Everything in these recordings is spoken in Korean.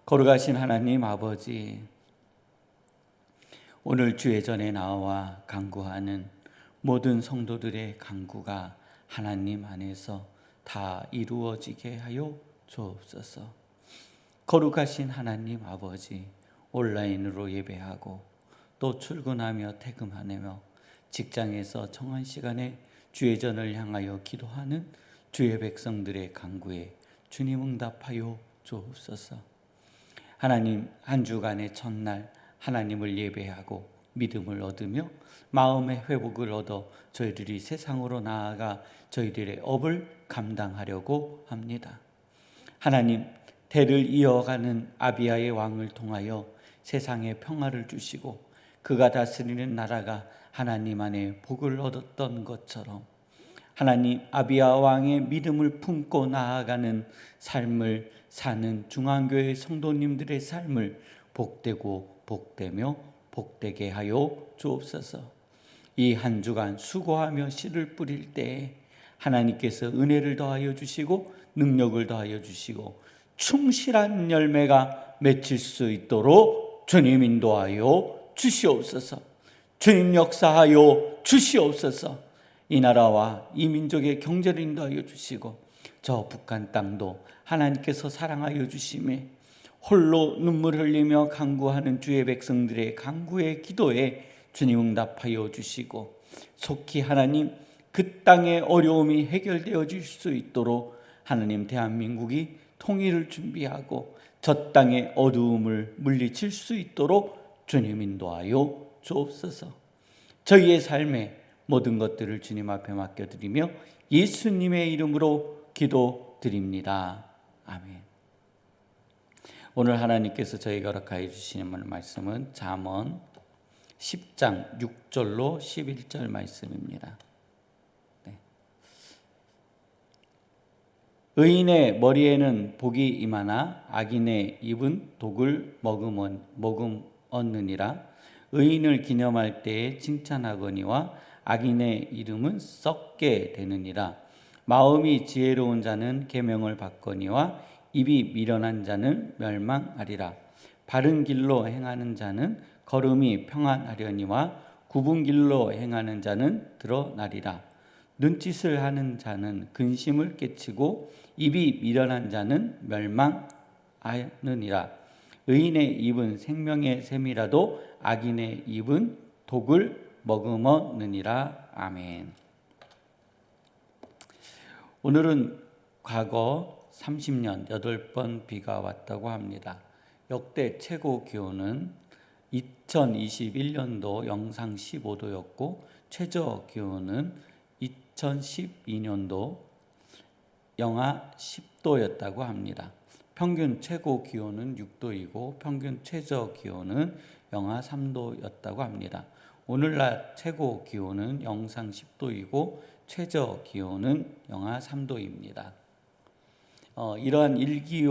거룩하신 하나님 아버지, 오늘 주의 전에 나와 간구하는 모든 성도들의 간구가 하나님 안에서 다 이루어지게 하여 주옵소서. 거룩하신 하나님 아버지, 온라인으로 예배하고 또 출근하며 퇴근하며 직장에서 정한 시간에 주의 전을 향하여 기도하는 주의 백성들의 간구에 주님 응답하여 주옵소서. 하나님, 한 주간의 첫날 하나님을 예배하고 믿음을 얻으며 마음의 회복을 얻어 저희들이 세상으로 나아가 저희들의 업을 감당하려고 합니다. 하나님, 대를 이어가는 아비야의 왕을 통하여 세상에 평화를 주시고 그가 다스리는 나라가 하나님 안에 복을 얻었던 것처럼 하나님, 아비야 왕의 믿음을 품고 나아가는 삶을 사는 중앙교회 성도님들의 삶을 복되고 복되며 복되게 하여 주옵소서. 이 한 주간 수고하며 씨를 뿌릴 때에 하나님께서 은혜를 더하여 주시고 능력을 더하여 주시고 충실한 열매가 맺힐 수 있도록 주님 인도하여 주시옵소서. 주님 역사하여 주시옵소서. 이 나라와 이 민족의 경제를 인도하여 주시고 저 북한 땅도 하나님께서 사랑하여 주심에 홀로 눈물 흘리며 간구하는 주의 백성들의 간구의 기도에 주님 응답하여 주시고 속히 하나님 그 땅의 어려움이 해결되어 질 수 있도록 하나님 대한민국이 통일을 준비하고 저 땅의 어두움을 물리칠 수 있도록 주님 인도하여 주옵소서. 저희의 삶에 모든 것들을 주님 앞에 맡겨드리며 예수님의 이름으로 기도드립니다. 아멘. 오늘 하나님께서 저희가 허락하여 주시는 말씀은 잠언 10장 6절로 11절 말씀입니다. 의인의 머리에는 복이 임하나 악인의 입은 독을 머금었느니라. 의인을 기념할 때에 칭찬하거니와 악인의 이름은 썩게 되느니라. 마음이 지혜로운 자는 계명을 받거니와 입이 미련한 자는 멸망하리라. 바른 길로 행하는 자는 걸음이 평안하려니와 굽은 길로 행하는 자는 드러나리라. 눈짓을 하는 자는 근심을 끼치고 입이 미련한 자는 멸망하느니라. 의인의 입은 생명의 샘이라도 악인의 입은 독을 머금었느니라. 아멘. 오늘은 과거 30년 8번 비가 왔다고 합니다. 역대 최고 기온은 2021년도 영상 15도였고 최저 기온은 2012년도 영하 10도였다고 합니다. 평균 최고 기온은 6도이고 평균 최저 기온은 영하 3도였다고 합니다. 오늘날 최고 기온은 영상 10도이고 최저 기온은 영하 3도입니다. 이러한 일기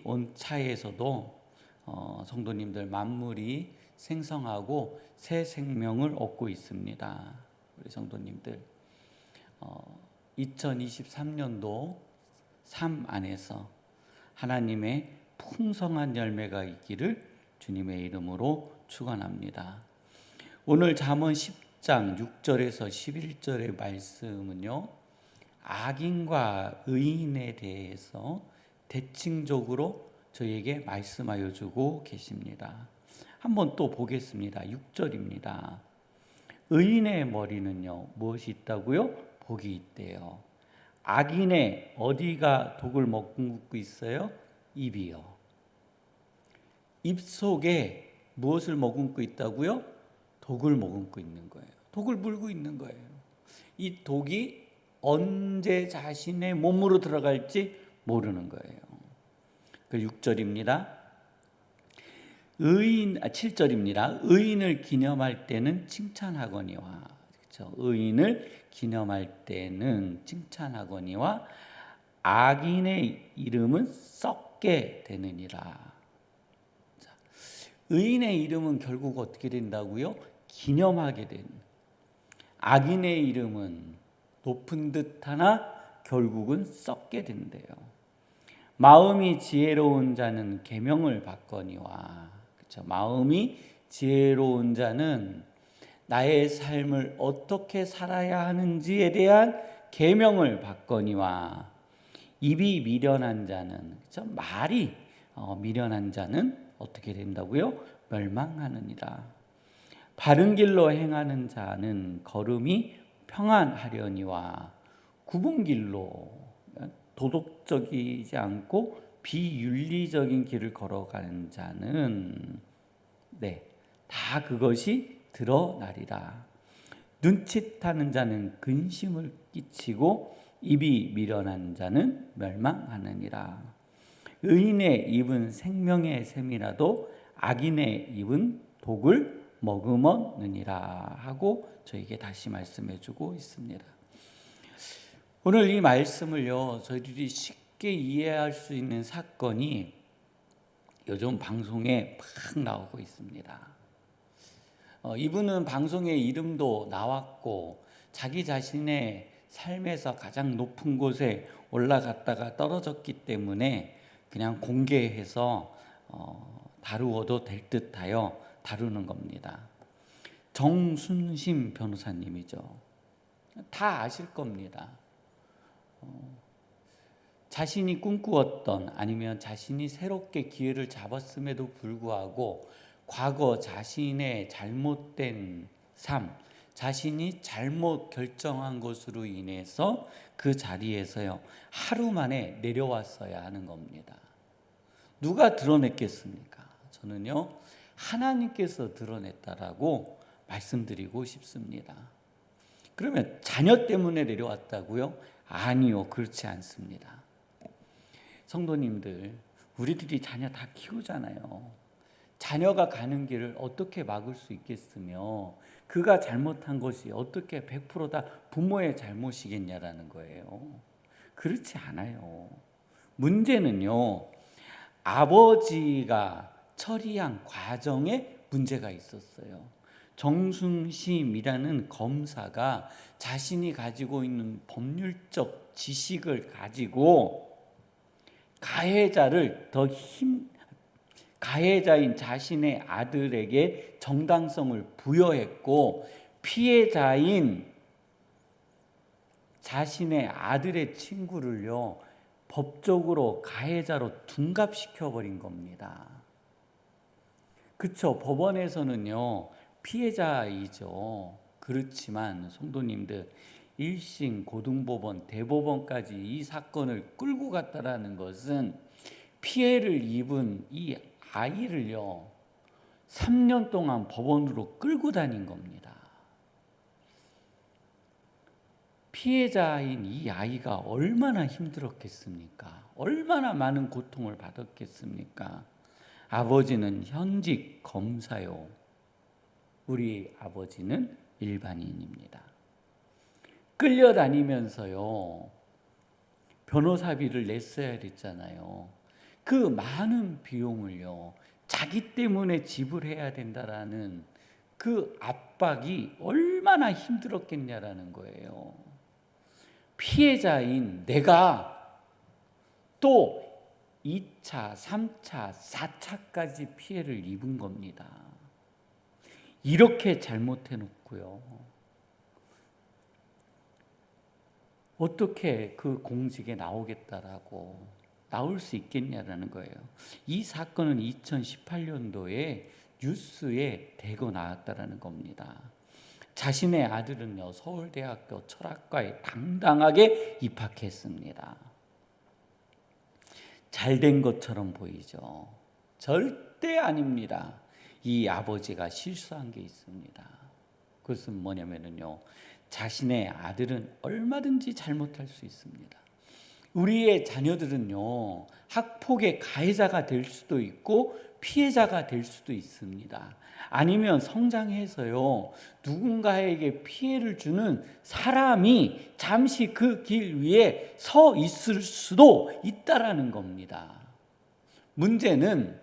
온차에서도 성도님들 만물이 생성하고 새 생명을 얻고 있습니다. 우리 성도님들 2023년도 삶 안에서 하나님의 풍성한 열매가 있기를 주님의 이름으로 축원합니다. 오늘 잠언 10장 6절에서 11절의 말씀은요, 악인과 의인에 대해서 대칭적으로 저희에게 말씀하여 주고 계십니다. 한번 또 보겠습니다. 6절입니다. 의인의 머리는요, 무엇이 있다고요? 복이 있대요. 악인의 어디가 독을 머금고 있어요? 입이요. 입 속에 무엇을 머금고 있다고요? 독을 머금고 있는 거예요. 독을 물고 있는 거예요. 이 독이 언제 자신의 몸으로 들어갈지 모르는 거예요. 그 6절입니다. 7절입니다. 의인을 기념할 때는 칭찬하거니와, 그렇죠? 의인을 기념할 때는 칭찬하거니와 악인의 이름은 썩게 되느니라. 자, 의인의 이름은 결국 어떻게 된다고요? 기념하게 된. 악인의 이름은 높은 듯 하나 결국은 썩게 된대요. 마음이 지혜로운 자는 계명을 받거니와. 그렇죠? 마음이 지혜로운 자는 나의 삶을 어떻게 살아야 하는지에 대한 계명을 받거니와. 입이 미련한 자는, 그렇죠? 말이 미련한 자는 어떻게 된다고요? 멸망하느니라. 바른 길로 행하는 자는 걸음이 평안하려니와. 굽은 길로, 도덕적이지 않고 비윤리적인 길을 걸어가는 자는 다 그것이 드러나리라. 눈짓하는 자는 근심을 끼치고 입이 미련한 자는 멸망하느니라. 의인의 입은 생명의 샘이라도 악인의 입은 독을 머금었느니라 하고 저에게 다시 말씀해 주고 있습니다. 오늘 이 말씀을요, 저희들이 쉽게 이해할 수 있는 사건이 요즘 방송에 막 나오고 있습니다. 이분은 방송에 이름도 나왔고 자기 자신의 삶에서 가장 높은 곳에 올라갔다가 떨어졌기 때문에 그냥 공개해서 다루어도 될 듯하여 다루는 겁니다. 정순심 변호사님이죠. 다 아실 겁니다. 자신이 꿈꾸었던, 아니면 자신이 새롭게 기회를 잡았음에도 불구하고 과거 자신의 잘못된 삶, 자신이 잘못 결정한 것으로 인해서 그 자리에서요, 하루 만에 내려왔어야 하는 겁니다. 누가 드러냈겠습니까? 저는요, 하나님께서 드러냈다라고 말씀드리고 싶습니다. 그러면 자녀 때문에 내려왔다고요? 아니요, 그렇지 않습니다. 성도님들, 우리들이 자녀 다 키우잖아요. 자녀가 가는 길을 어떻게 막을 수 있겠으며, 그가 잘못한 것이 어떻게 100% 부모의 잘못이겠냐라는 거예요. 그렇지 않아요. 문제는요, 아버지가 처리한 과정에 문제가 있었어요. 정순심이라는 검사가 자신이 가지고 있는 법률적 지식을 가지고 가해자인 자신의 아들에게 정당성을 부여했고, 피해자인 자신의 아들의 친구를요, 법적으로 가해자로 둔갑시켜버린 겁니다. 그쵸? 법원에서는요, 피해자이죠. 그렇지만 성도님들, 1심, 고등법원, 대법원까지 이 사건을 끌고 갔다라는 것은 피해를 입은 이 아이를요, 3년 동안 법원으로 끌고 다닌 겁니다. 피해자인 이 아이가 얼마나 힘들었겠습니까? 얼마나 많은 고통을 받았겠습니까? 아버지는 현직 검사요. 우리 아버지는 일반인입니다. 끌려다니면서요, 변호사비를 냈어야 됐잖아요. 그 많은 비용을요, 자기 때문에 지불해야 된다라는 그 압박이 얼마나 힘들었겠냐라는 거예요. 피해자인 내가 또 2차, 3차, 4차까지 피해를 입은 겁니다. 이렇게 잘못해놓고요, 어떻게 그 공직에 나오겠다라고 나올 수 있겠냐라는 거예요. 이 사건은 2018년도에 뉴스에 대거 나왔다라는 겁니다. 자신의 아들은요, 서울대학교 철학과에 당당하게 입학했습니다. 잘된 것처럼 보이죠. 절대 아닙니다. 이 아버지가 실수한 게 있습니다. 그것은 뭐냐면요, 자신의 아들은 얼마든지 잘못할 수 있습니다. 우리의 자녀들은요, 학폭의 가해자가 될 수도 있고 피해자가 될 수도 있습니다. 아니면 성장해서요, 누군가에게 피해를 주는 사람이 잠시 그 길 위에 서 있을 수도 있다라는 겁니다. 문제는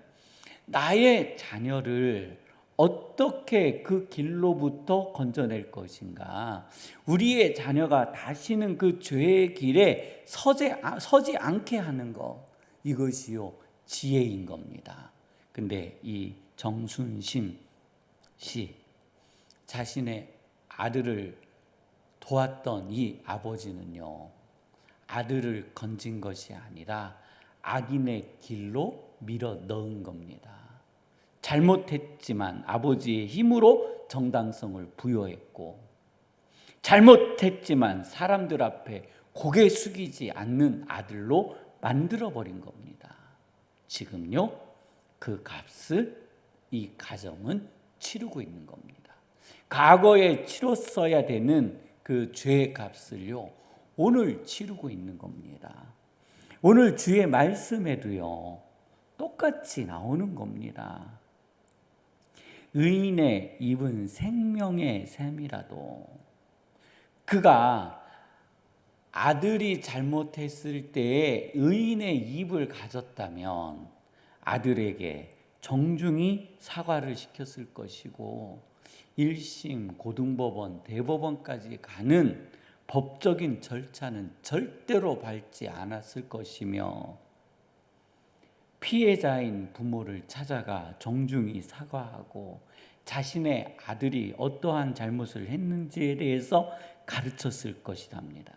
나의 자녀를 어떻게 그 길로부터 건져낼 것인가, 우리의 자녀가 다시는 그 죄의 길에 서지 않게 하는 것, 이것이요 지혜인 겁니다. 근데 이 정순신 씨 자신의 아들을 도왔던 이 아버지는요, 아들을 건진 것이 아니라 악인의 길로 밀어 넣은 겁니다. 잘못했지만 아버지의 힘으로 정당성을 부여했고, 잘못했지만 사람들 앞에 고개 숙이지 않는 아들로 만들어버린 겁니다. 지금요, 그 값을 이 가정은 치르고 있는 겁니다. 과거에 치렀어야 되는 그 죄의 값을요, 오늘 치르고 있는 겁니다. 오늘 주의 말씀에도요, 똑같이 나오는 겁니다. 의인의 입은 생명의 샘이라도 그가 아들이 잘못했을 때에 의인의 입을 가졌다면 아들에게 정중히 사과를 시켰을 것이고 1심, 고등법원, 대법원까지 가는 법적인 절차는 절대로 밟지 않았을 것이며 피해자인 부모를 찾아가 정중히 사과하고 자신의 아들이 어떠한 잘못을 했는지에 대해서 가르쳤을 것이랍니다.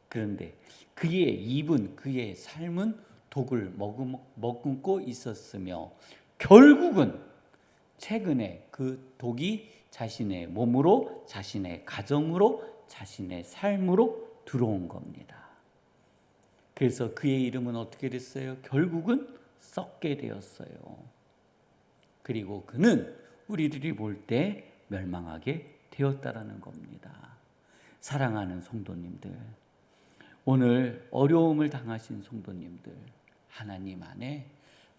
그런데 그의 입은, 그의 삶은 독을 머금고 있었으며 결국은 최근에 그 독이 자신의 몸으로, 자신의 가정으로, 자신의 삶으로 들어온 겁니다. 그래서 그의 이름은 어떻게 됐어요? 결국은 썩게 되었어요. 그리고 그는 우리들이 볼 때 멸망하게 되었다라는 겁니다. 사랑하는 성도님들, 오늘 어려움을 당하신 성도님들, 하나님 안에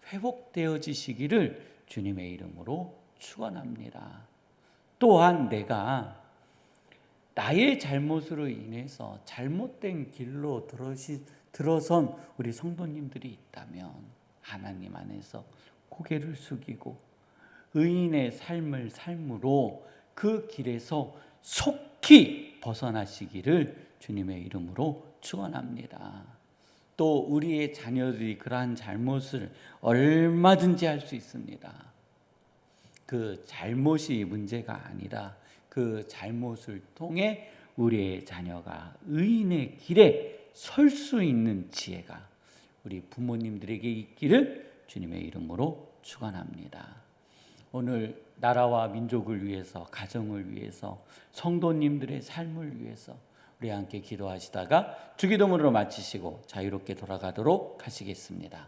회복되어지시기를 주님의 이름으로 축원합니다. 또한 내가 나의 잘못으로 인해서 잘못된 길로 들어선 우리 성도님들이 있다면 하나님 안에서 고개를 숙이고 의인의 삶을 삶으로 그 길에서 속히 벗어나시기를 주님의 이름으로 축원합니다. 또 우리의 자녀들이 그러한 잘못을 얼마든지 할 수 있습니다. 그 잘못이 문제가 아니라 그 잘못을 통해 우리의 자녀가 의인의 길에 설 수 있는 지혜가 우리 부모님들에게 있기를 주님의 이름으로 축원합니다. 오늘 나라와 민족을 위해서, 가정을 위해서, 성도님들의 삶을 위해서 우리 함께 기도하시다가 주기도문으로 마치시고 자유롭게 돌아가도록 하시겠습니다.